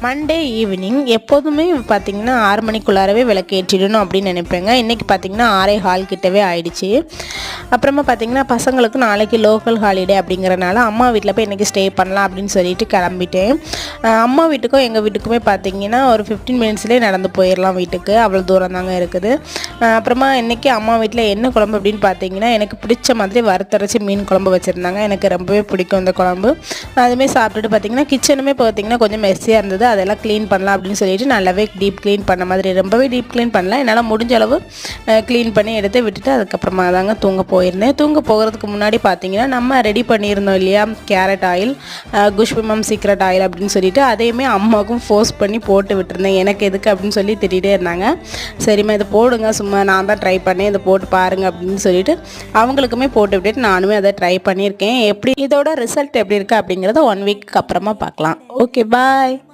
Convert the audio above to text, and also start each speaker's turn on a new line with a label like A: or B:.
A: Monday evening எப்போதுமே பார்த்திங்கன்னா 6 மணிக்குள்ளாரவே விளக்கு ஏற்றிடணும் அப்படின்னு நினைப்பேங்க. இன்றைக்கி பார்த்திங்கன்னா 6:15 கிட்டவே ஆயிடுச்சு. அப்புறமா பார்த்திங்கன்னா பசங்களுக்கு நாளைக்கு லோக்கல் ஹாலிடே அப்படிங்கிறனால அம்மா வீட்டில் போய் இன்றைக்கி ஸ்டே பண்ணலாம் அப்படின்னு சொல்லிட்டு கிளம்பிட்டேன். அம்மா வீட்டுக்கும் எங்கள் வீட்டுக்குமே பார்த்திங்கன்னா ஒரு 15 மினிட்ஸ்லேயே நடந்து போயிடலாம் வீட்டுக்கு, அவ்வளோ தூரம் தாங்க இருக்குது. அப்புறமா இன்றைக்கி அம்மா வீட்டில் என்ன குழம்பு அப்படின்னு பார்த்திங்கன்னா எனக்கு பிடிச்ச மாதிரி வறுத்தரைச்சி மீன் குழம்பு வச்சுருந்தாங்க. எனக்கு ரொம்பவே பிடிக்கும் இந்த குழம்பு. அதுவுமே சாப்பிட்டுட்டு பார்த்திங்கன்னா கிச்சனுமே பார்த்திங்கன்னா கொஞ்சம் மெஸ்ஸியாக இருந்தது. அதெல்லாம் க்ளீன் பண்ணலாம் அப்படின்னு சொல்லிட்டு நல்லாவே டீப் க்ளீன் பண்ண மாதிரி, ரொம்பவே டீப் க்ளீன் பண்ணல, என்னால் முடிஞ்ச அளவு க்ளீன் பண்ணி எடுத்து விட்டுட்டு அதுக்கப்புறமா தாங்க தூங்க போயிருந்தேன். தூங்க போகிறதுக்கு முன்னாடி பார்த்தீங்கன்னா நம்ம ரெடி பண்ணியிருந்தோம் இல்லையா கேரட் ஆயில், குஷ்புமம் சீக்ரெட் ஆயில் அப்படின்னு சொல்லிட்டு அதையுமே அம்மாவுக்கும் ஃபோர்ஸ் பண்ணி போட்டு விட்டுருந்தேன். எனக்கு எதுக்கு அப்படின்னு சொல்லி திட்டிகிட்டே இருந்தாங்க. சரிம்மா இதை போடுங்க, சும்மா நான் தான் ட்ரை பண்ணேன், இதை போட்டு பாருங்கள் அப்படின்னு சொல்லிட்டு அவங்களுக்குமே போட்டு விட்டுட்டு நானுமே அதை ட்ரை பண்ணியிருக்கேன். எப்படி இதோட ரிசல்ட் எப்படி இருக்குது அப்படிங்கிறத 1 வீக்கு அப்புறமா பார்க்கலாம். ஓகே, பாய்.